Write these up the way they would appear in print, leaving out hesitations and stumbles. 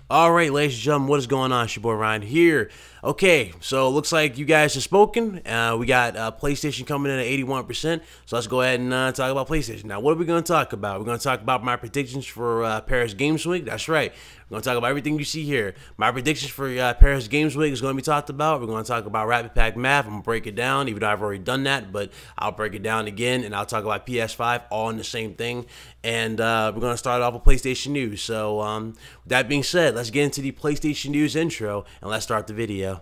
Alright, ladies and gentlemen, what is going on? It's your boy Ryan here. Okay, so it looks like you guys have spoken. We got PlayStation coming in at 81%. So let's go ahead and talk about PlayStation. Now, what are we going to talk about? We're going to talk about my predictions for Paris Games Week. That's right. We're going to talk about everything you see here. My predictions for Paris Games Week is going to be talked about. We're going to talk about Rapid Pack Math. I'm going to break it down, even though I've already done that, but I'll break it down again, and I'll talk about PS5, all in the same thing. And we're going to start off with PlayStation News. So with that being said, let's get into the PlayStation News intro, and let's start the video.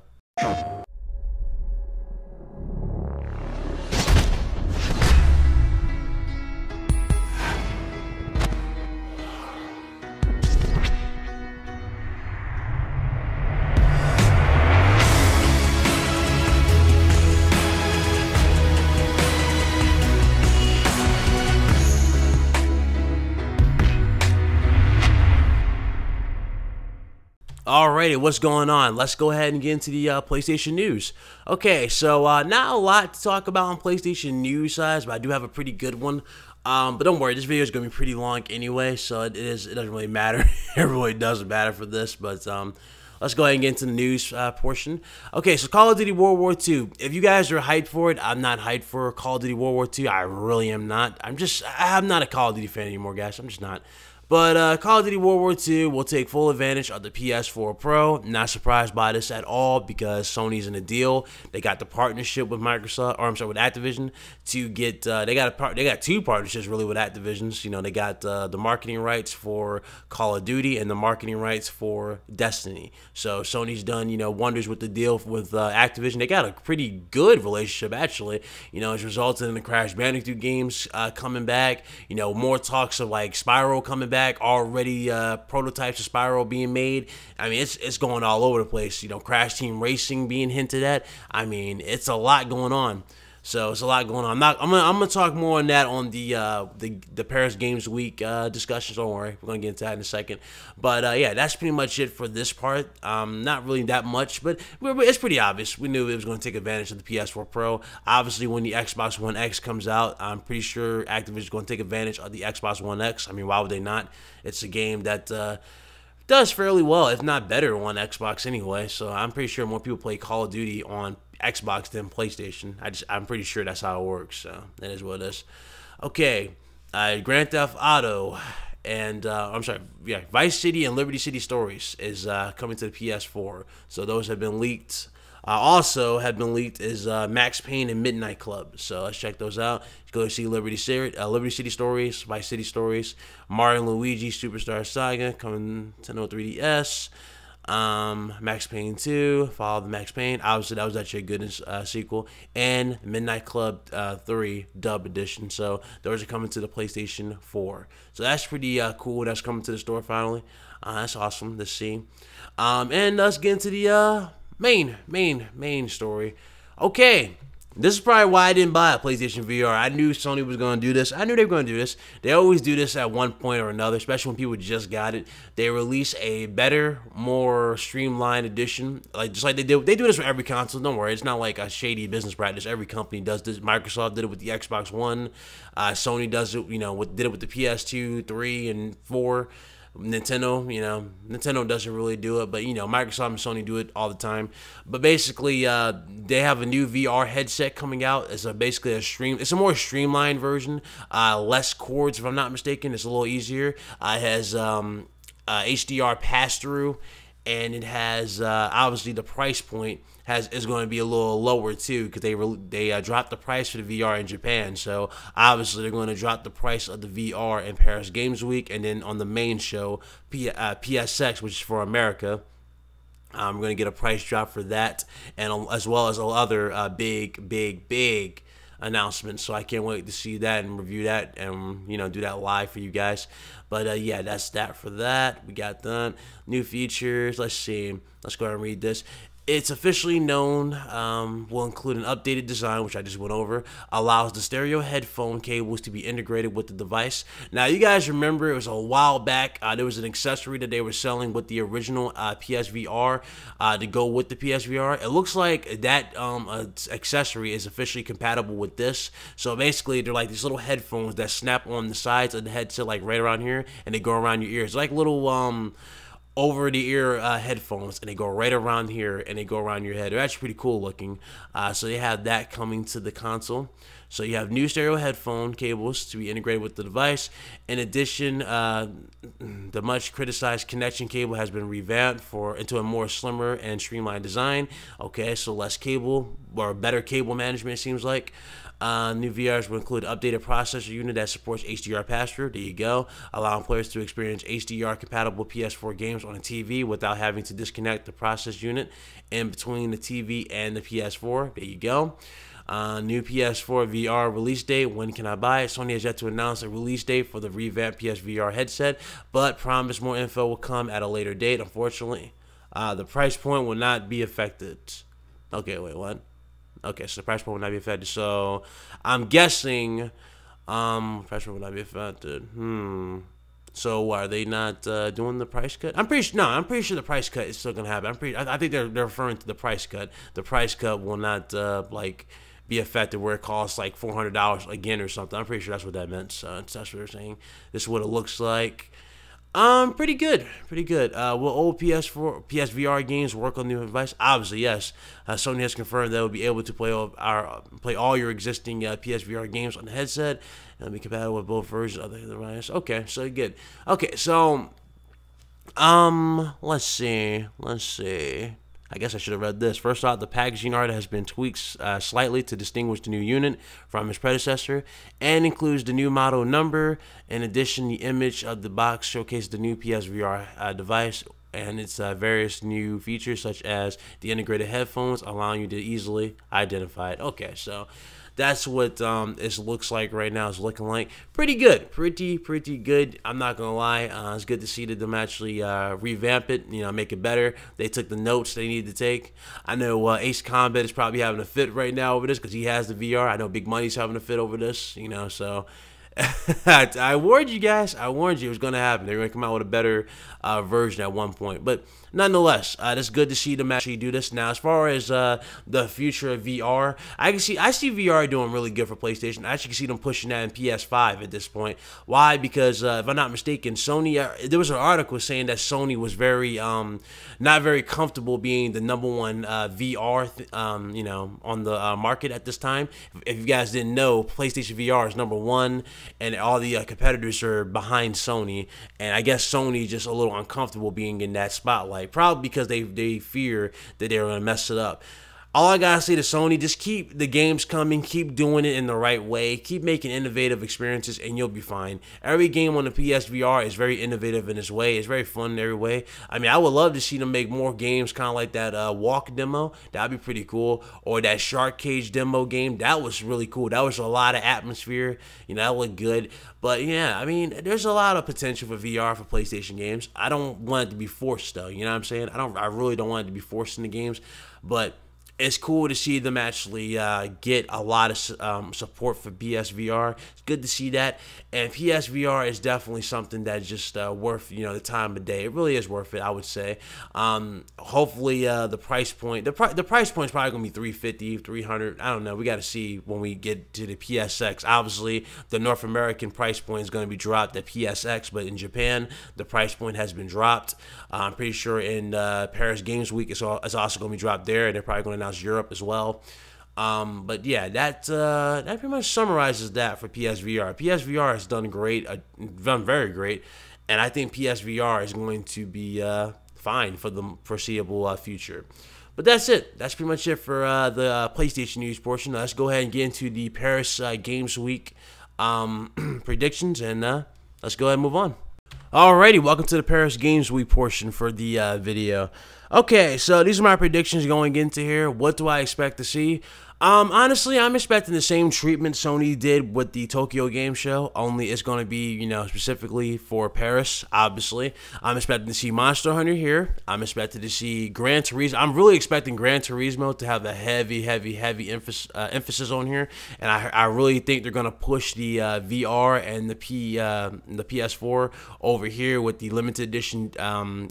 Alrighty, what's going on? Let's go ahead and get into the PlayStation News. Okay, so not a lot to talk about on PlayStation News size, but I do have a pretty good one. But don't worry, this video is going to be pretty long anyway, so it doesn't really matter. It really doesn't matter for this, but let's go ahead and get into the news portion. Okay, so Call of Duty World War II. If you guys are hyped for it, I'm not hyped for Call of Duty World War II. I really am not. I'm not a Call of Duty fan anymore, guys. I'm just not. But Call of Duty World War II will take full advantage of the PS4 Pro. Not surprised by this at all because Sony's in a deal. They got the partnership with Microsoft, or I'm sorry, with Activision to get. They got two partnerships really with Activision. You know, they got the marketing rights for Call of Duty and the marketing rights for Destiny. So Sony's done wonders with the deal with Activision. They got a pretty good relationship actually. It's resulted in the Crash Bandicoot games coming back. More talks of like Spyro coming back. Already prototypes of Spyro being made. I mean, it's going all over the place. Crash Team Racing being hinted at. I mean, it's a lot going on. So it's a lot going on. I'm gonna talk more on that on the Paris Games Week discussions. Don't worry, we're gonna get into that in a second. But yeah, that's pretty much it for this part. Not really that much, but it's pretty obvious. We knew it was gonna take advantage of the PS4 Pro. Obviously, when the Xbox One X comes out, I'm pretty sure Activision is gonna take advantage of the Xbox One X. I mean, why would they not? It's a game that does fairly well, if not better, on Xbox anyway. So I'm pretty sure more people play Call of Duty on Xbox than PlayStation. I'm pretty sure that's how it works. So that is what it is. Okay, Grand Theft Auto and Vice City and Liberty City Stories is coming to the PS4. So those have been leaked. Also have been leaked is Max Payne and Midnight Club. So let's check those out. Go see Liberty City Stories, Vice City Stories, Mario and Luigi Superstar Saga coming to Nintendo 3DS. Max Payne 2, Follow the Max Payne. Obviously, that was actually a good sequel. And Midnight Club 3 Dub Edition. So those are coming to the PlayStation 4. So that's pretty cool. That's coming to the store finally. That's awesome to see. And let's get into the main story. Okay, this is probably why I didn't buy a PlayStation VR. I knew Sony was going to do this. I knew they were going to do this. They always do this at one point or another, especially when people just got it. They release a better, more streamlined edition, just like they do. They do this for every console. Don't worry, it's not like a shady business practice. Every company does this. Microsoft did it with the Xbox One. Sony does it, did it with the PS2, 3, and 4. Nintendo doesn't really do it, but Microsoft and Sony do it all the time. But basically, they have a new VR headset coming out. It's basically it's a more streamlined version, less cords if I'm not mistaken. It's a little easier. It has HDR pass through, and it has obviously the price point is going to be a little lower too because they dropped the price for the VR in Japan. So obviously they're going to drop the price of the VR in Paris Games Week, and then on the main show PSX, which is for America, we're going to get a price drop for that, and as well as other big announcements. So I can't wait to see that and review that and do that live for you guys. But yeah, that's that for that. We got done. New features. Let's see. Let's go ahead and read this. It's officially known, will include an updated design, which I just went over, allows the stereo headphone cables to be integrated with the device. Now, you guys remember it was a while back, there was an accessory that they were selling with the original PSVR to go with the PSVR. It looks like that accessory is officially compatible with this. So basically, they're like these little headphones that snap on the sides of the headset, like right around here, and they go around your ears. Like little over-the-ear headphones, and they go right around here and they go around your head. They're actually pretty cool looking. So they have that coming to the console. So you have new stereo headphone cables to be integrated with the device. In addition, the much criticized connection cable has been revamped into a more slimmer and streamlined design. Okay, so less cable or better cable management, it seems like. New VRs will include updated processor unit that supports HDR pass-through. There you go, allowing players to experience HDR-compatible PS4 games on a TV without having to disconnect the process unit in between the TV and the PS4. There you go. New PS4 VR release date. When can I buy it? Sony has yet to announce a release date for the revamped PSVR headset, but promise more info will come at a later date. Unfortunately, the price point will not be affected. Okay, wait, what? Okay, so the price point will not be affected. So I'm guessing price point will not be affected. So are they not doing the price cut? I'm pretty sure the price cut is still gonna happen. I think they're referring to the price cut. The price cut will not like be affected where it costs like $400 again or something. I'm pretty sure that's what that meant. So that's what they're saying. This is what it looks like. Pretty good. Will old PSVR games work on the new device? Obviously, yes. Sony has confirmed they will be able to play all your existing PSVR games on the headset and be compatible with both versions of the device. Okay, so good. Okay, so let's see. I guess I should have read this. First off, the packaging art has been tweaked slightly to distinguish the new unit from its predecessor and includes the new model number. In addition, the image of the box showcases the new PSVR device and its various new features, such as the integrated headphones, allowing you to easily identify it. Okay, so that's what it looks like right now. It's looking like pretty good, pretty good. I'm not gonna lie. It's good to see them actually revamp it, make it better. They took the notes they needed to take. I know Ace Combat is probably having a fit right now over this because he has the VR. I know Big Money's having a fit over this, so I warned you guys. I warned you it was going to happen. They're going to come out with a better version at one point. But nonetheless, it's good to see them actually do this. Now, as far as the future of VR, I see VR doing really good for PlayStation. I actually can see them pushing that in PS5 at this point. Why? Because if I'm not mistaken, Sony. There was an article saying that Sony was very not very comfortable being the #1 VR, on the market at this time. If you guys didn't know, PlayStation VR is #1. And all the competitors are behind Sony, and I guess Sony just a little uncomfortable being in that spotlight, probably because they fear that they're gonna mess it up. All I gotta say to Sony, just keep the games coming, keep doing it in the right way, keep making innovative experiences, and you'll be fine. Every game on the PSVR is very innovative in its way. It's very fun in every way. I mean, I would love to see them make more games kind of like that walk demo. That'd be pretty cool. Or that shark cage demo game. That was really cool. That was a lot of atmosphere. That looked good. But yeah, I mean, there's a lot of potential for VR for PlayStation games. I don't want it to be forced though. You know what I'm saying? I really don't want it to be forced in the games, but it's cool to see them actually get a lot of support for PSVR. It's good to see that, and PSVR is definitely something that's just worth the time of day. It really is worth it, I would say. Hopefully, the price point is probably gonna be $350, $300. I don't know. We got to see when we get to the PSX. Obviously, the North American price point is going to be dropped at PSX, but in Japan, the price point has been dropped. I'm pretty sure in Paris Games Week, it's also going to be dropped there. They're probably going to announce Europe as well. But yeah, that pretty much summarizes that for PSVR. PSVR has done great, done very great, and I think PSVR is going to be fine for the foreseeable future. But that's it. That's pretty much it for the PlayStation news portion. Now, let's go ahead and get into the Paris Games Week predictions, and let's go ahead and move on. Alrighty, welcome to the Paris Games Week portion for the video. Okay, so these are my predictions going into here. What do I expect to see? Honestly, I'm expecting the same treatment Sony did with the Tokyo Game Show, only it's going to be, specifically for Paris, obviously. I'm expecting to see Monster Hunter here. I'm expecting to see Gran Turismo. I'm really expecting Gran Turismo to have a heavy emphasis on here, and I really think they're going to push the VR and the PS4 over here with the limited edition, Gran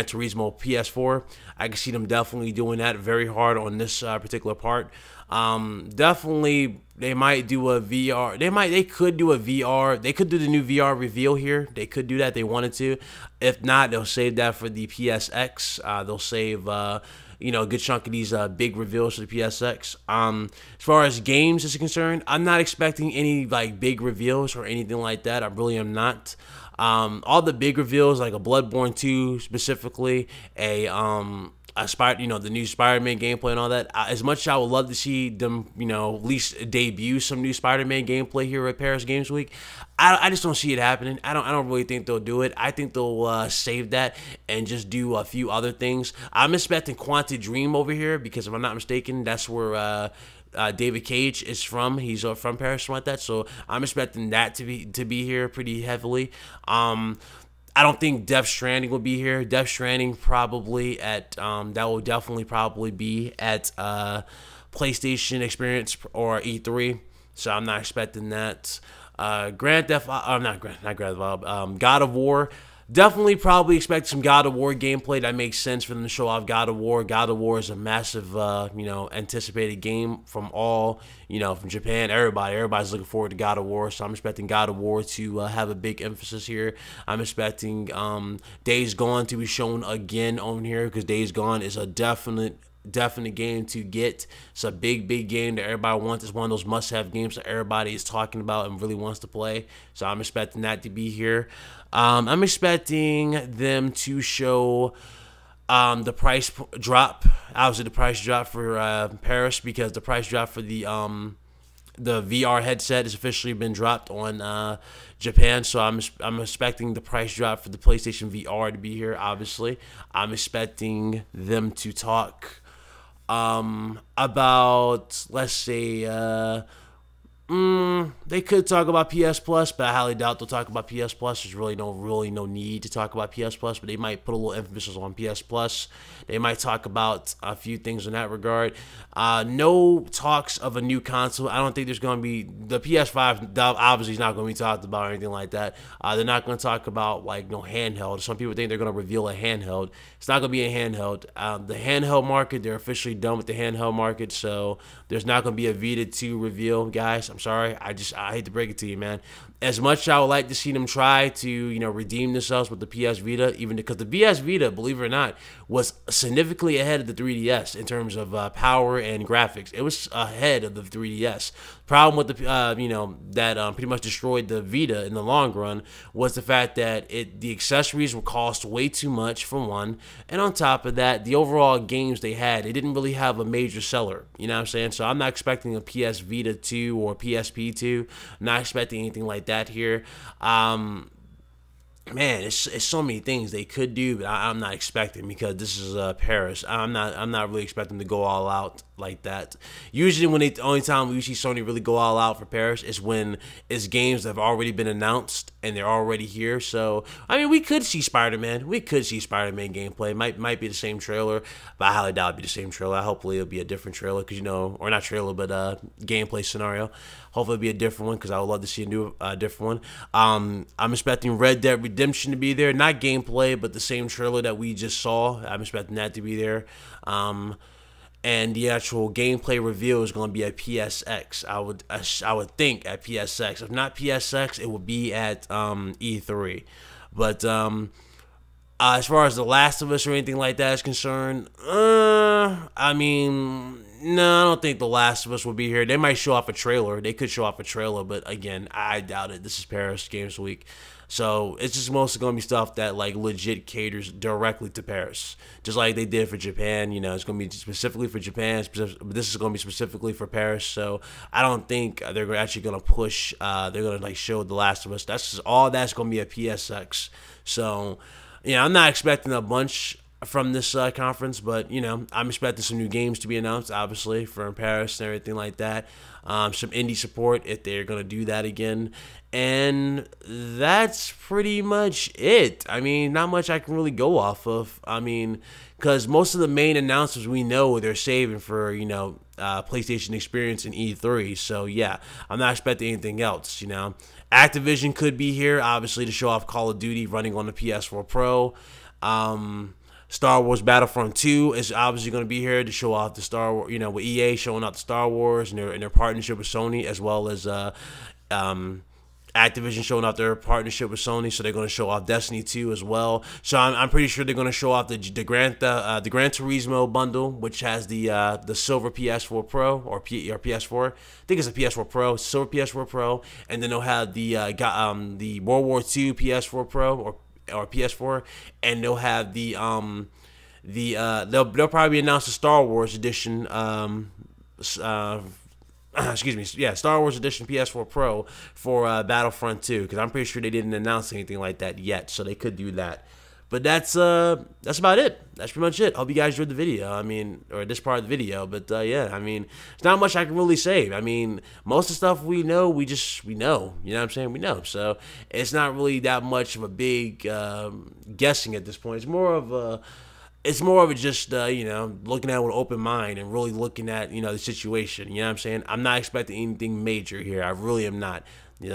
Turismo PS4. I can see them definitely doing that very hard on this particular part. Definitely they might do a VR. They could do a VR. They could do the new VR reveal here. They could do that if they wanted to. If not, they'll save that for the PSX. They'll save a good chunk of these big reveals for the PSX. As far as games is concerned, I'm not expecting any like big reveals or anything like that. I really am not. All the big reveals like a Bloodborne 2 specifically, the new Spider-Man gameplay and all that. As much as I would love to see them, at least debut some new Spider-Man gameplay here at Paris Games Week, I just don't see it happening. I don't really think they'll do it. I think they'll save that and just do a few other things. I'm expecting Quantic Dream over here because if I'm not mistaken, that's where David Cage is from. He's from Paris, something like that. So I'm expecting that to be here pretty heavily. I don't think Death Stranding will be here. Death Stranding probably that will definitely probably be at PlayStation Experience or E3. So I'm not expecting that. Grand Theft, not Grand Theft Auto, God of War. Definitely probably expect some God of War gameplay. That makes sense for them to show off God of War. God of War is a massive, anticipated game from from Japan. Everybody's looking forward to God of War. So I'm expecting God of War to have a big emphasis here. I'm expecting Days Gone to be shown again on here because Days Gone is a definite game to get. It's a big game that everybody wants. It's one of those must-have games that everybody is talking about and really wants to play. So I'm expecting that to be here. I'm expecting them to show the price drop. Obviously, the price drop for Paris because the price drop for the VR headset has officially been dropped on Japan. So I'm expecting the price drop for the PlayStation VR to be here. Obviously, I'm expecting them to talk about, let's say, they could talk about PS Plus, but I highly doubt they'll talk about PS Plus. There's really no need to talk about PS Plus, but they might put a little emphasis on PS Plus. They might talk about a few things in that regard. No talks of a new console. I don't think there's going to be the PS5. Obviously, is not going to be talked about or anything like that. They're not going to talk about like no handheld. Some people think they're going to reveal a handheld. It's not going to be a handheld. The handheld market, they're officially done with the handheld market, so there's not going to be a Vita 2 reveal, guys. I'm sorry. I hate to break it to you, man. As much as I would like to see them try to, redeem themselves with the PS Vita, even because the PS Vita, believe it or not, was significantly ahead of the 3DS in terms of power and graphics. It was ahead of the 3DS. Problem with the, that pretty much destroyed the Vita in the long run was the fact that the accessories were cost way too much for one, and on top of that, the overall games they had, they didn't really have a major seller. You know what I'm saying? So I'm not expecting a PS Vita 2 or PSP 2. I'm not expecting anything like that here. Man, it's so many things they could do, but I'm not expecting because this is Paris. I'm not really expecting to go all out like that. Usually, the only time we see Sony really go all out for Paris is when it's games that have already been announced and they're already here. So I mean, we could see Spider-Man. We could see Spider-Man gameplay. Might be the same trailer, but I highly doubt it'll be the same trailer. Hopefully, it'll be a different trailer because or not trailer, but gameplay scenario. Hopefully, it'll be a different one because I would love to see a new different one. I'm expecting Red Dead Redemption to be there, not gameplay, but the same trailer that we just saw. I'm expecting that to be there. And the actual gameplay reveal is going to be at PSX. I would think at PSX. If not PSX, it would be at E3. But as far as The Last of Us or anything like that is concerned, I mean, no, I don't think The Last of Us will be here. They might show off a trailer. They could show off a trailer, but again, I doubt it. This is Paris Games Week. So it's just mostly going to be stuff that like legit caters directly to Paris. Just like they did for Japan. It's going to be specifically for Japan. But this is going to be specifically for Paris. So I don't think they're actually going to push. They're going to like show The Last of Us. That's just all that's going to be at PSX. So, I'm not expecting a bunch from this conference, but I'm expecting some new games to be announced, obviously, from Paris and everything like that. Some indie support if they're gonna do that again, and that's pretty much it. I mean, not much I can really go off of. I mean, because most of the main announcements we know they're saving for PlayStation Experience and E3. So yeah, I'm not expecting anything else. Activision could be here, obviously, to show off Call of Duty running on the PS4 Pro. Star Wars Battlefront 2 is obviously going to be here to show off the Star Wars, with EA showing off the Star Wars and their partnership with Sony, as well as Activision showing off their partnership with Sony, so they're going to show off Destiny 2 as well. So I'm pretty sure they're going to show off the Gran Turismo bundle, which has the silver PS4 Pro or PS4. I think it's a PS4 Pro, silver PS4 Pro, and then they'll have the World War II PS4 Pro or PS4, and they'll have they'll probably announce the Star Wars edition. Excuse me, yeah, Star Wars Edition PS4 Pro for Battlefront 2, because I'm pretty sure they didn't announce anything like that yet, so they could do that. But that's about it. That's pretty much it. Hope you guys enjoyed the video. Or this part of the video. But yeah, it's not much I can really say. Most of the stuff we know, we know. You know what I'm saying? We know. So it's not really that much of a big guessing at this point. It's more of just, looking at it with an open mind and really looking at, the situation. You know what I'm saying? I'm not expecting anything major here. I really am not.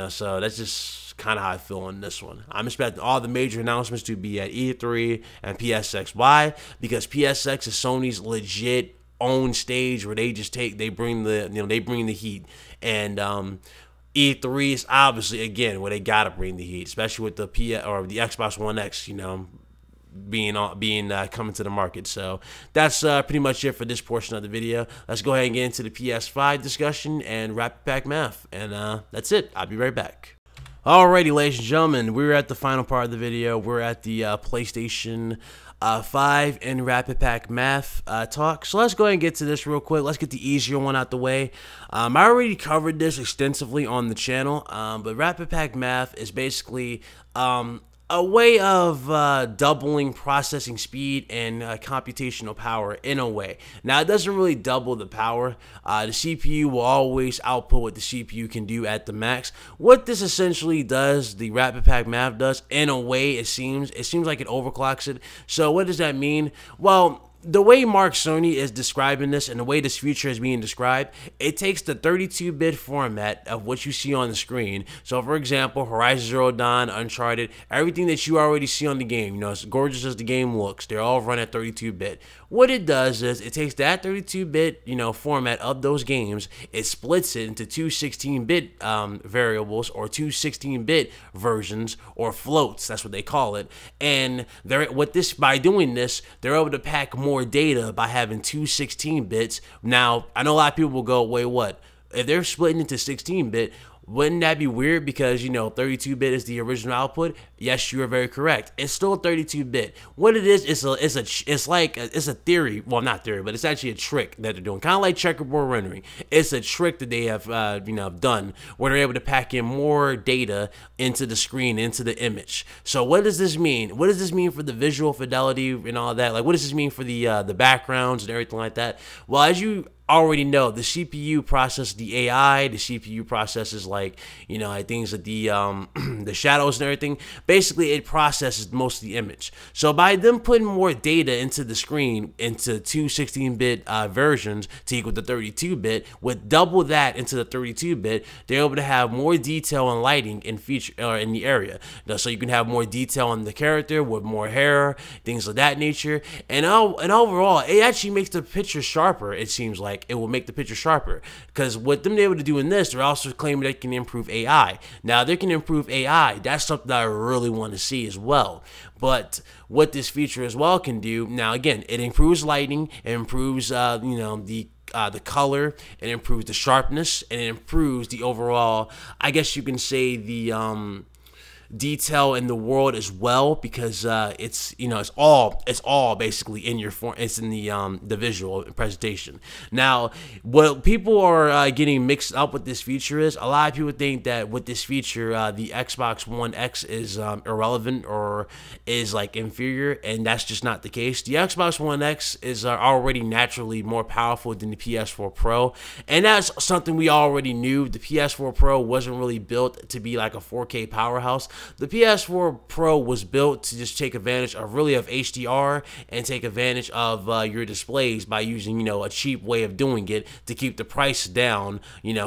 So that's just kind of how I feel on this one. I'm expecting all the major announcements to be at E3 and PSX. Why? Because PSX is Sony's legit own stage where they bring the heat. And E3 is obviously, again, where they gotta bring the heat, especially with the Xbox One X, being coming to the market. So that's pretty much it for this portion of the video. Let's go ahead and get into the PS5 discussion and Rapid Pack math, and that's it. I'll be right back. Alrighty, ladies and gentlemen, we're at the final part of the video. We're at the PlayStation 5 and Rapid Pack math talk. So let's go ahead and get to this real quick. Let's get the easier one out the way. I already covered this extensively on the channel, but Rapid Pack math is basically a way of doubling processing speed and computational power in a way. Now, it doesn't really double the power. The CPU will always output what the CPU can do at the max. What this essentially does, the Rapid Pack math does, in a way, it seems like it overclocks it. So what does that mean? Well, the way Mark Cerny is describing this and the way this future is being described, it takes the 32-bit format of what you see on the screen. So, for example, Horizon Zero Dawn, Uncharted, everything that you already see on the game, as gorgeous as the game looks, they're all run at 32-bit. What it does is it takes that 32-bit, format of those games, it splits it into two 16-bit variables or two 16-bit versions or floats. That's what they call it. And by doing this, they're able to pack more data by having two 16-bits. Now, I know a lot of people will go, wait, what? If they're splitting into 16-bit, wouldn't that be weird because, 32-bit is the original output? Yes, you are very correct. It's still a 32-bit. What it is, it's a theory. Well, not theory, but it's actually a trick that they're doing. Kind of like checkerboard rendering. It's a trick that they have, done where they're able to pack in more data into the screen, into the image. So what does this mean? What does this mean for the visual fidelity and all that? Like, what does this mean for the backgrounds and everything like that? Well, as you already know, the CPU processes the AI, the CPU processes things like the shadows and everything. Basically, it processes most of the image. So by them putting more data into the screen, into two 16-bit versions to equal the 32-bit, with double that into the 32-bit, they're able to have more detail and lighting in the area. So you can have more detail on the character with more hair, things of that nature. And overall, it actually makes the picture sharper, it seems like. It will make the picture sharper, because what them able to do in this, they're also claiming they can improve AI. Now, they can improve AI. That's something that I really want to see as well. But what this feature as well can do, now again, it improves lighting, it improves the color, it improves the sharpness, and it improves the overall, I guess you can say, the detail in the world as well, because it's all basically in your form. It's in the visual presentation. Now, what people are getting mixed up with this feature is, a lot of people think that with this feature, the Xbox One X is irrelevant or is inferior, and that's just not the case. The Xbox One X is already naturally more powerful than the PS4 Pro, and that's something we already knew. The PS4 Pro wasn't really built to be like a 4K powerhouse. The PS4 Pro was built to just take advantage of HDR and take advantage of your displays by using, a cheap way of doing it to keep the price down,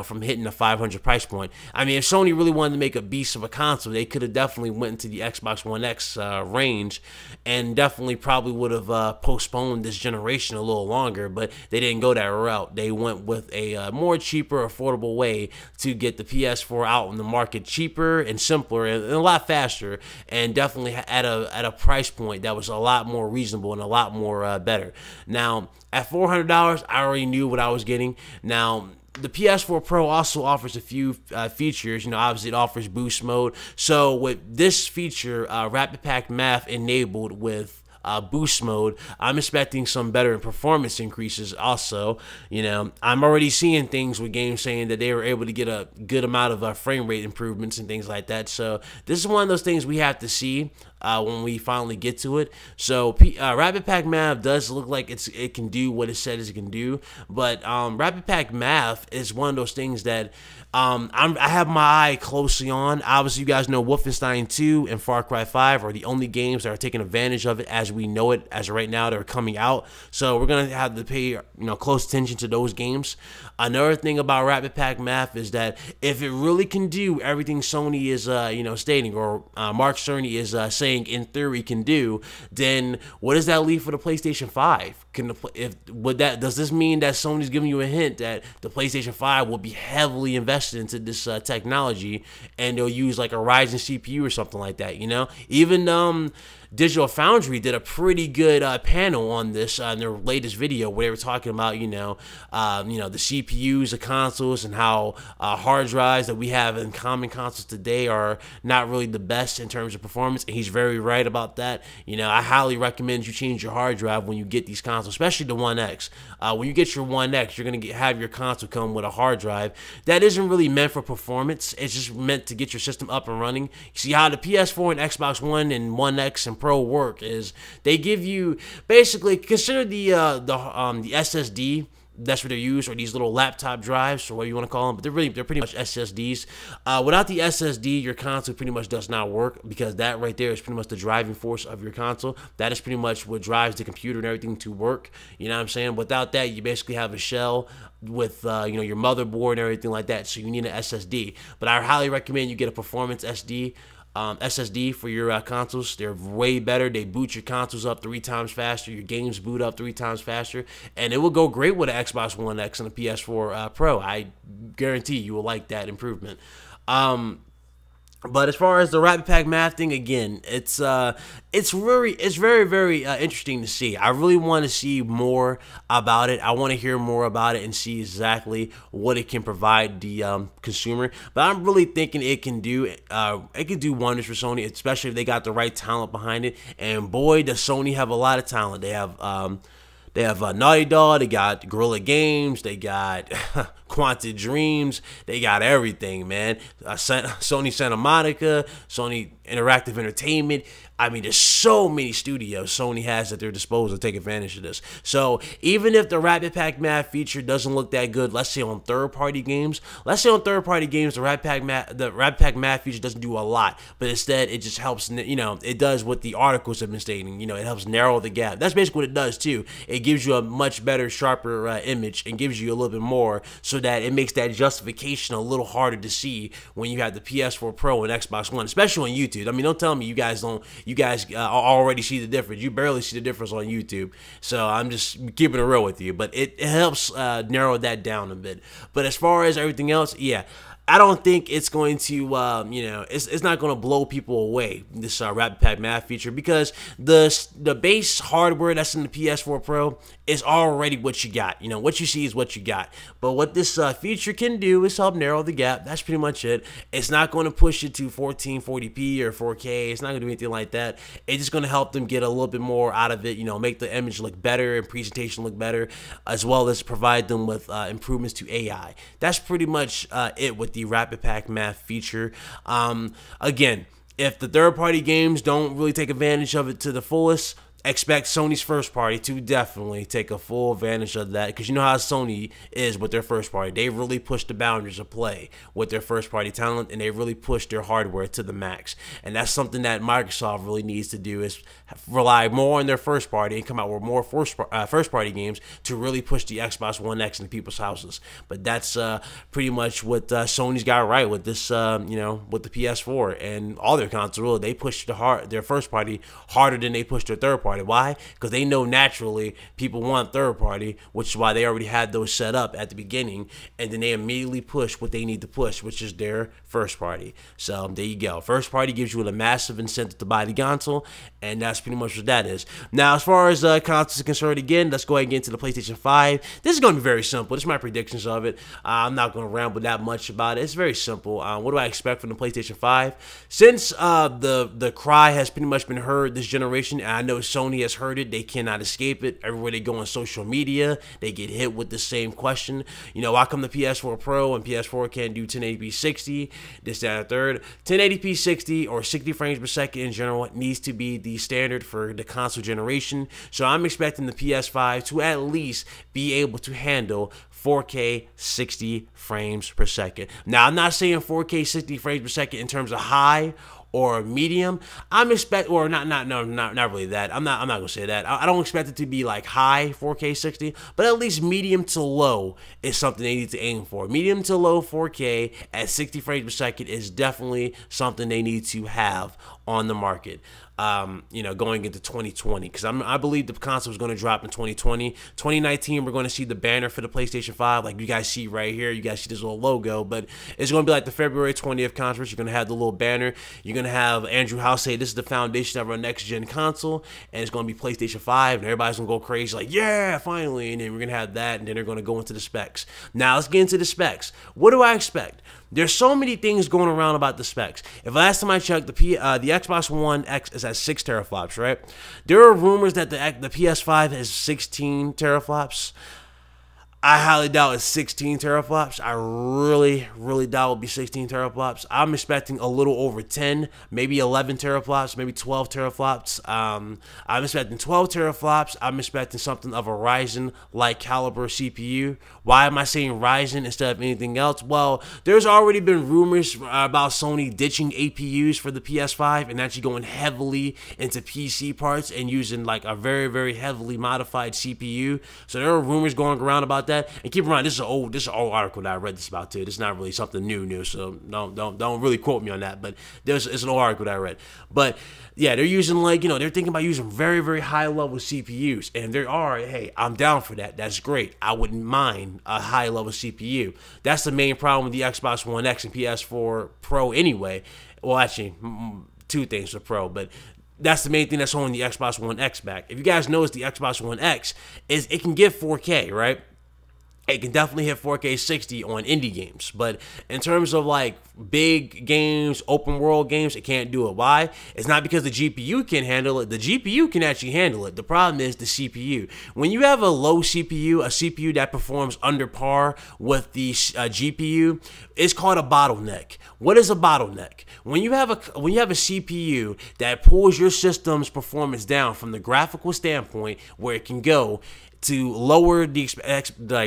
from hitting the 500 price point. I mean, if Sony really wanted to make a beast of a console, they could have definitely went into the Xbox One X range and definitely probably would have postponed this generation a little longer, but they didn't go that route. They went with a more cheaper, affordable way to get the PS4 out in the market cheaper and simpler and a lot faster, and definitely at a price point that was a lot more reasonable and a lot more better. Now, at $400, I already knew what I was getting. Now, the PS4 Pro also offers a few features. Obviously it offers boost mode. So with this feature, Rapid Pack Math enabled with boost mode, I'm expecting some better performance increases also. I'm already seeing things with games saying that they were able to get a good amount of frame rate improvements and things like that. So this is one of those things we have to see when we finally get to it. So Rapid Pack Math does look like it can do what it said it can do, but Rapid Pack Math is one of those things that I have my eye closely on. Obviously, you guys know Wolfenstein 2 and Far Cry 5 are the only games that are taking advantage of it as we know it as of right now. They're coming out, so we're gonna have to pay close attention to those games. Another thing about Rapid Pack Math is that if it really can do everything Sony is stating, or Mark Cerny is saying in theory can do, then what does that leave for the PlayStation 5? Does this mean that Sony's giving you a hint that the PlayStation 5 will be heavily invested into this technology, and they'll use like a Ryzen CPU or something like that? Even Digital Foundry did a pretty good panel on this in their latest video, where they were talking about the CPUs of consoles and how hard drives that we have in common consoles today are not really the best in terms of performance, and he's very right about that. I highly recommend you change your hard drive when you get these consoles, especially the One X. When you get your One X, you're gonna have your console come with a hard drive that isn't really meant for performance. It's just meant to get your system up and running. You see how the PS4 and Xbox One and One X and Pro work is they give you, basically, consider the SSD. That's what they're used, or these little laptop drives, or what you want to call them, but they're pretty much SSDs. Without the SSD, your console pretty much does not work, because that right there is pretty much the driving force of your console. That is pretty much what drives the computer and everything to work. You know what I'm saying? Without that, you basically have a shell with your motherboard and everything like that. So you need an SSD. But I highly recommend you get a performance SSD for your consoles. They're way better. They boot your consoles up 3 times faster. Your games boot up 3 times faster, and it will go great with an Xbox One X and a PS4 Pro. I guarantee you will like that improvement. But as far as the Rapid Pack Math thing, again, it's very interesting to see. I really want to see more about it. I want to hear more about it and see exactly what it can provide the consumer. But I'm really thinking it can do wonders for Sony, especially if they got the right talent behind it. And boy, does Sony have a lot of talent. They have Naughty Dog, they got Guerrilla Games, they got Quantic Dreams, they got everything, man. Sony Santa Monica, Sony Interactive Entertainment. I mean, there's so many studios Sony has at their disposal to take advantage of this. So even if the Rapid Pack Math feature doesn't look that good, let's say on third-party games, the Rapid Pack Math feature doesn't do a lot, but instead it just helps. It does what the articles have been stating. It helps narrow the gap. That's basically what it does too. It gives you a much better, sharper image, and gives you a little bit more, so that it makes that justification a little harder to see when you have the PS4 Pro and Xbox One, especially on YouTube. I mean, don't tell me you guys already see the difference. You barely see the difference on YouTube. So I'm just keeping it real with you. But it helps narrow that down a bit. But as far as everything else, yeah, I don't think it's going to, it's not going to blow people away, this Rapid Pack Math feature, because the base hardware that's in the PS4 Pro is already what you got. What you see is what you got. But what this feature can do is help narrow the gap. That's pretty much it. It's not going to push it to 1440p or 4K. It's not going to do anything like that. It's just going to help them get a little bit more out of it, make the image look better and presentation look better, as well as provide them with improvements to AI. That's pretty much it with the Rapid Pack Math feature. Again, if the third-party games don't really take advantage of it to the fullest, expect Sony's first party to definitely take a full advantage of that, because you know how Sony is with their first party. They really push the boundaries of play with their first party talent, and they really push their hardware to the max. And that's something that Microsoft really needs to do, is rely more on their first party and come out with more first party games to really push the Xbox One X into people's houses. But that's pretty much what Sony's got right with this, with the PS4 and all their consoles. Really, they push their first party harder than they push their third party. Why? Because they know naturally people want third party, which is why they already had those set up at the beginning, and then they immediately push what they need to push, which is their first party. So there you go. First party gives you a massive incentive to buy the console, and that's pretty much what that is. Now, as far as consoles are concerned, again, let's go ahead and get into the PlayStation 5. This is going to be very simple. This is my predictions of it. I'm not going to ramble that much about it. It's very simple. What do I expect from the PlayStation 5? Since the cry has pretty much been heard this generation, and I know Sony has heard it, they cannot escape it. Everywhere they go on social media, they get hit with the same question. Why come the PS4 Pro and PS4 can't do 1080p 60, this, that, and third? 1080p 60 or 60 frames per second in general needs to be the standard for the console generation. So I'm expecting the PS5 to at least be able to handle 4K 60 frames per second. Now, I'm not saying 4K 60 frames per second in terms of high or medium. I'm or not really that. I'm not gonna say that. I don't expect it to be like high 4K 60, but at least medium to low is something they need to aim for. Medium to low 4K at 60 frames per second is definitely something they need to have on the market. Going into 2020, because I believe the console is going to drop in 2020. 2019, we're going to see the banner for the PlayStation 5, like you guys see right here. You guys see this little logo, but it's going to be like the February 20th conference. You're going to have the little banner. You're going to have Andrew House say this is the foundation of our next gen console, and it's going to be PlayStation 5, and everybody's going to go crazy like, yeah, finally. And then we're going to have that, and then they're going to go into the specs. Now let's get into the specs. What do I expect? There's so many things going around about the specs. If last time I checked, the Xbox One X is at 6 teraflops, right? There are rumors that the PS5 has 16 teraflops. I highly doubt it's 16 teraflops. I really, really doubt it'll be 16 teraflops. I'm expecting a little over 10, maybe 11 teraflops, maybe 12 teraflops. I'm expecting 12 teraflops. I'm expecting something of a Ryzen-like caliber CPU. Why am I saying Ryzen instead of anything else? Well, there's already been rumors about Sony ditching APUs for the PS5 and actually going heavily into PC parts and using like a very, very heavily modified CPU. So there are rumors going around about that. And keep in mind, this is an old article that I read this about too. This is not really something new. So don't really quote me on that. But it's an old article that I read. But yeah, they're using they're thinking about using very, very high level CPUs, and hey, I'm down for that. That's great. I wouldn't mind a high level CPU. That's the main problem with the Xbox One X and PS4 Pro anyway. Well, actually, two things for Pro, but that's the main thing that's holding the Xbox One X back. If you guys notice, the Xbox One X it can get 4K, right? It can definitely hit 4K 60 on indie games, but in terms of like big games, open world games, it can't do it. Why? It's not because the GPU can handle it. The GPU can actually handle it. The problem is the CPU. When you have a low CPU, a CPU that performs under par with the GPU, it's called a bottleneck. What is a bottleneck? When you have a CPU that pulls your system's performance down from the graphical standpoint, where it can go to lower the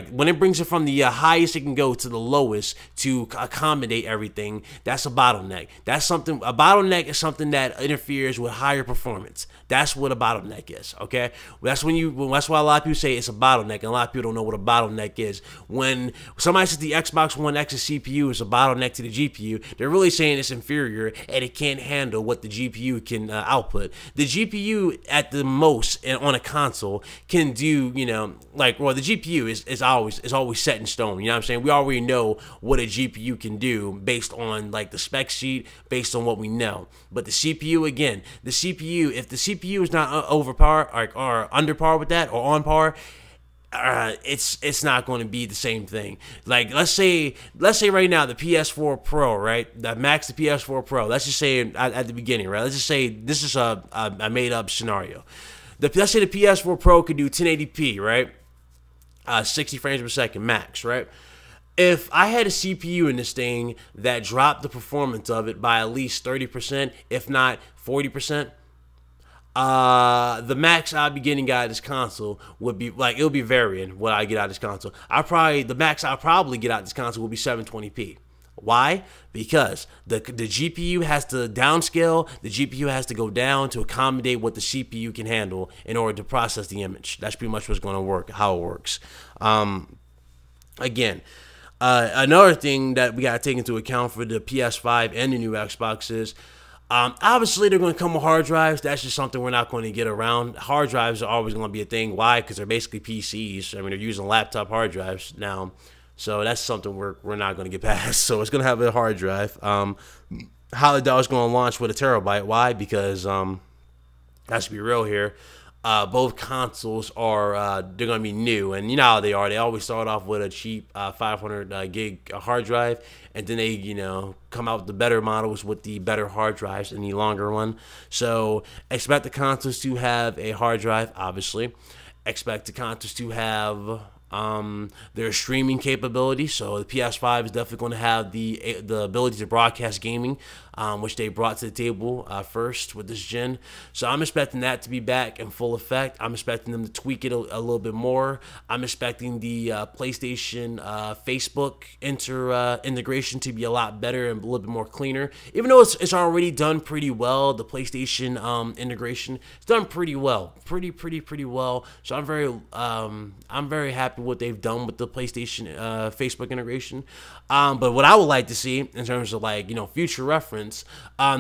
when it brings it from the highest it can go to the lowest to accommodate everything, that's a bottleneck. A bottleneck is something that interferes with higher performance. That's what a bottleneck is, okay? That's why a lot of people say it's a bottleneck, and a lot of people don't know what a bottleneck is. When somebody says the Xbox One X's CPU is a bottleneck to the GPU, they're really saying it's inferior and it can't handle what the GPU can output. The GPU at the most on a console can do, the GPU is always set in stone. You know what I'm saying? We already know what a GPU can do based on like the spec sheet, based on what we know. But the CPU, again, if the CPU is not over par or under par with that or on par, it's not going to be the same thing. Like let's say right now the PS4 Pro, right? The PS4 Pro. Let's just say at the beginning, right? Let's just say this is a made up scenario. Let's say the PS4 Pro could do 1080p, right? 60 frames per second max, right? If I had a CPU in this thing that dropped the performance of it by at least 30%, if not 40%, The max I'd be getting out of this console would be like, it'll be varying what I get out of this console. The max I'll probably get out of this console will be 720p. Why? Because the GPU has to downscale, the GPU has to go down to accommodate what the CPU can handle in order to process the image. That's pretty much what's going to work, how it works. Again, another thing that we got to take into account for the PS5 and the new Xbox is, obviously they're going to come with hard drives. That's just something we're not going to get around. Hard drives are always going to be a thing. Why? Because they're basically PCs. I mean, they're using laptop hard drives now. So that's something we're not going to get past. So it's going to have a hard drive. Holiday is going to launch with a terabyte. Why? Because let's be real here. Both consoles are they're going to be new, and you know how they are. They always start off with a cheap 500 gig hard drive, and then they come out with the better models with the better hard drives and the longer one. So expect the consoles to have a hard drive. Obviously, expect the consoles to have their streaming capability. So the PS5 is definitely going to have the ability to broadcast gaming, which they brought to the table first with this gen. So I'm expecting that to be back in full effect. I'm expecting them to tweak it a little bit more. I'm expecting the PlayStation Facebook integration to be a lot better and a little bit more cleaner. Even though it's already done pretty well, the PlayStation integration it's done pretty well, pretty well. So I'm very happy with what they've done with the PlayStation Facebook integration. But what I would like to see in terms of like future reference,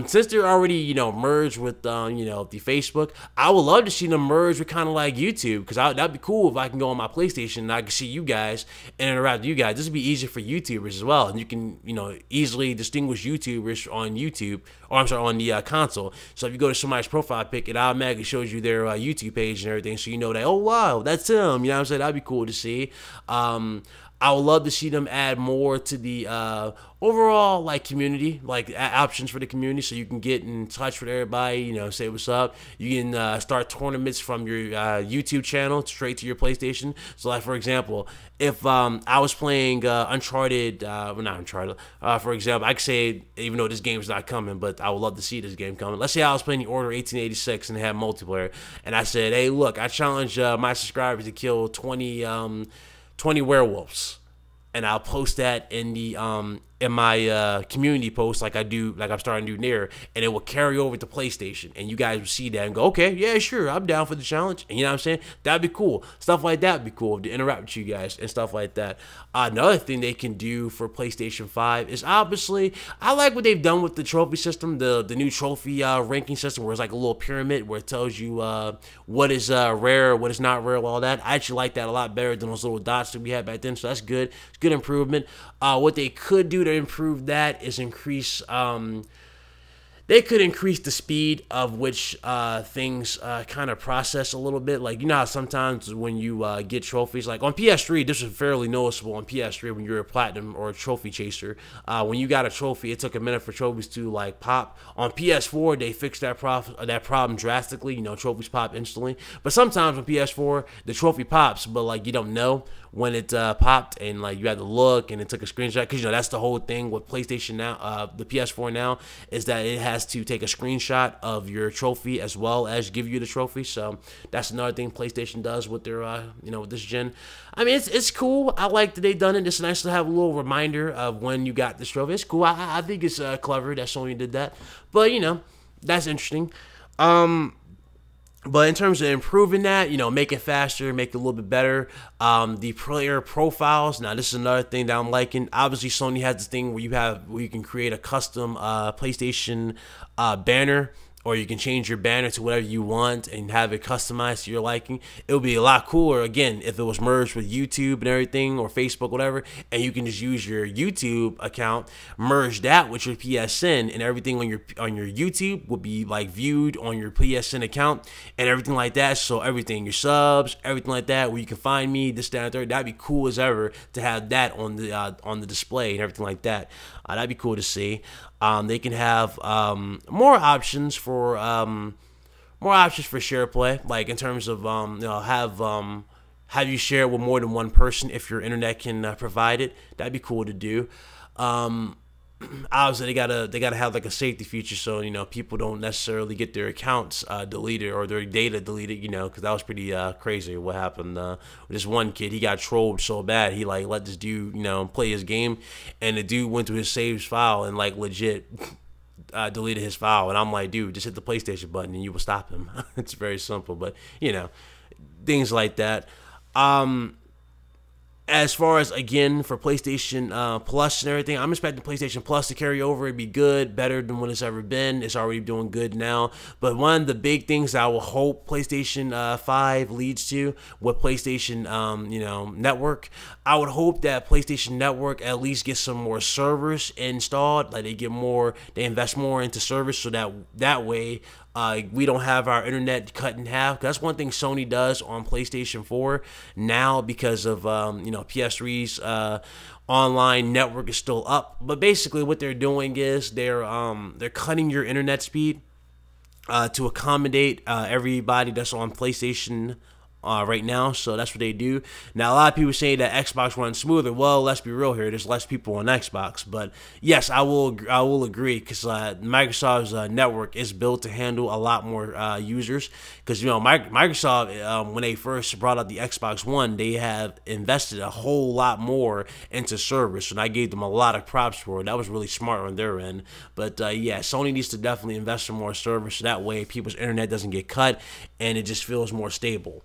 since they're already merged with the Facebook, I would love to see them merge with kind of like YouTube, because that'd be cool if I can go on my PlayStation and I can see you guys and interact with you guys. This would be easier for YouTubers as well, and you can easily distinguish YouTubers on YouTube, or I'm sorry, on the console. So if you go to somebody's profile pic, it automatically shows you their YouTube page and everything, so you know that, oh wow, that's him. You know what I'm saying? That'd be cool to see. I would love to see them add more to the overall like community, like options for the community, so you can get in touch with everybody, say what's up. You can start tournaments from your YouTube channel straight to your PlayStation. So like, for example, if I was playing Uncharted, well, not Uncharted, for example, I could say, even though this game's not coming, but I would love to see this game coming. Let's say I was playing the Order 1886 and they had multiplayer, and I said, hey, look, I challenge my subscribers to kill 20 werewolves, and I'll post that in the in my community post, like I'm starting to do there, and it will carry over to PlayStation, and you guys will see that and go, okay, yeah, sure, I'm down for the challenge. And you know what I'm saying? That'd be cool. Stuff like that would be cool to interact with you guys and stuff like that. Another thing they can do for PlayStation 5 is, obviously, I like what they've done with the trophy system, the new trophy ranking system, where it's like a little pyramid where it tells you what is rare, what is not rare, all that. I actually like that a lot better than those little dots that we had back then, so that's good. It's good improvement. What they could do to improve that is increase they could increase the speed of which things kind of process a little bit. Like, how sometimes when you get trophies, like on PS3, this was fairly noticeable on PS3 when you're a platinum or a trophy chaser. When you got a trophy, it took a minute for trophies to like pop. On PS4, they fixed that problem drastically. Trophies pop instantly. But sometimes on PS4, the trophy pops, but like you don't know when it popped, and like you had to look and it took a screenshot, because that's the whole thing with PlayStation now, the PS4 now, is that it has to take a screenshot of your trophy as well as give you the trophy. So that's another thing PlayStation does with their with this gen. I mean, it's cool. I like that they've done it. It's nice to have a little reminder of when you got this trophy. It's cool. I think it's clever that Sony did that, but that's interesting. But in terms of improving that, make it faster, make it a little bit better. The player profiles. Now, this is another thing that I'm liking. Obviously, Sony has this thing where you can create a custom PlayStation banner, or you can change your banner to whatever you want and have it customized to your liking. It would be a lot cooler, again, if it was merged with YouTube and everything, or Facebook, whatever, and you can just use your YouTube account, merge that with your PSN, and everything on your YouTube will be like viewed on your PSN account and everything like that. So everything, your subs, everything like that, where you can find me, this, that, and third, that'd be cool as ever to have that on the display and everything like that. That'd be cool to see. They can have more options for share play, like in terms of have you share it with more than one person if your internet can provide it. That'd be cool to do. obviously they gotta have like a safety feature, so people don't necessarily get their accounts deleted or their data deleted, because that was pretty crazy what happened with this one kid. He got trolled so bad, he like let this dude play his game, and the dude went to his saves file and like legit deleted his file. And I'm like, dude, just hit the PlayStation button and you will stop him. It's very simple, but things like that. As far as, again, for PlayStation Plus and everything, I'm expecting PlayStation Plus to carry over and be good, better than what it's ever been. It's already doing good now. But one of the big things that I will hope PlayStation 5 leads to with PlayStation, Network, I would hope that PlayStation Network at least gets some more servers installed. Like they invest more into servers, so that way we don't have our internet cut in half. That's one thing Sony does on PlayStation 4 now because of PS3's online network is still up. But basically, what they're doing is they're cutting your internet speed to accommodate everybody that's on PlayStation right now. So that's what they do. Now, a lot of people say that Xbox runs smoother. Well, let's be real here. There's less people on Xbox. But yes, I will agree, because Microsoft's network is built to handle a lot more users. Because Microsoft, when they first brought out the Xbox One, they have invested a whole lot more into servers, and I gave them a lot of props for it. That was really smart on their end. But yeah, Sony needs to definitely invest in more servers, so that way people's internet doesn't get cut and it just feels more stable.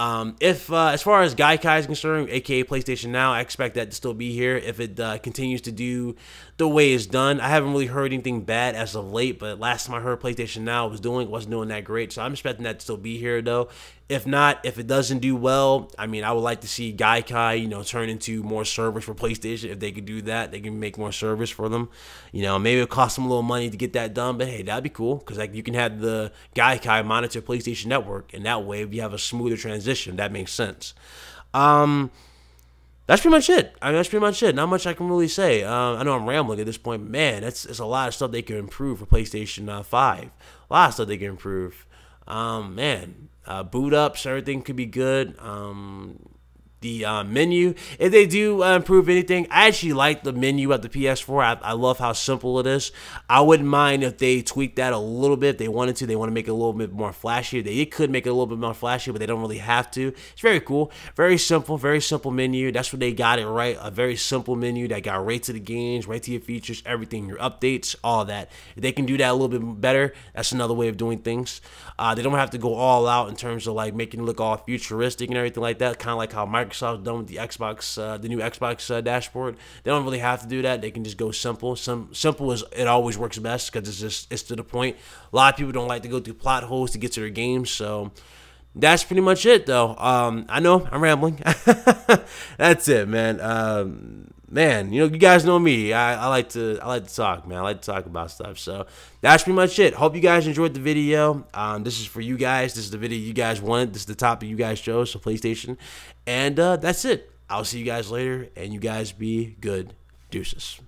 If as far as Gaikai is concerned, aka PlayStation Now, I expect that to still be here if it continues to do the way it's done. I haven't really heard anything bad as of late, but last time I heard PlayStation Now wasn't doing that great, so I'm expecting that to still be here though. If not, if it doesn't do well, I mean, I would like to see Gaikai, turn into more servers for PlayStation. If they could do that, they can make more servers for them. Maybe it'll cost them a little money to get that done, but hey, that'd be cool, because like you can have the Gaikai monitor PlayStation Network, and that way, if you have a smoother transition, that makes sense. That's pretty much it. That's pretty much it. Not much I can really say. I know I'm rambling at this point, but man, it's a lot of stuff they can improve for PlayStation 5. A lot of stuff they can improve. Boot ups, everything could be good. The menu, if they do improve anything, I actually like the menu at the PS4. I love how simple it is. I wouldn't mind if they tweaked that a little bit. If they wanted to. They want to make it a little bit more flashy. They could make it a little bit more flashy, but they don't really have to. It's very cool. Very simple menu. That's what they got it right. A very simple menu that got right to the games, right to your features, everything, your updates, all of that. If they can do that a little bit better, that's another way of doing things. They don't have to go all out in terms of like making it look all futuristic and everything like that. Kind of like how Microsoft's done with the Xbox, the new Xbox dashboard. They don't really have to do that. They can just go simple. Simple is it always works best, because it's to the point. A lot of people don't like to go through plot holes to get to their games. So that's pretty much it, though. I know I'm rambling. That's it, man. Man, you guys know me. I like to talk, man. I like to talk about stuff. So that's pretty much it. Hope you guys enjoyed the video. This is for you guys. This is the video you guys wanted. This is the topic you guys chose, so PlayStation. And that's it. I'll see you guys later, and you guys be good. Deuces.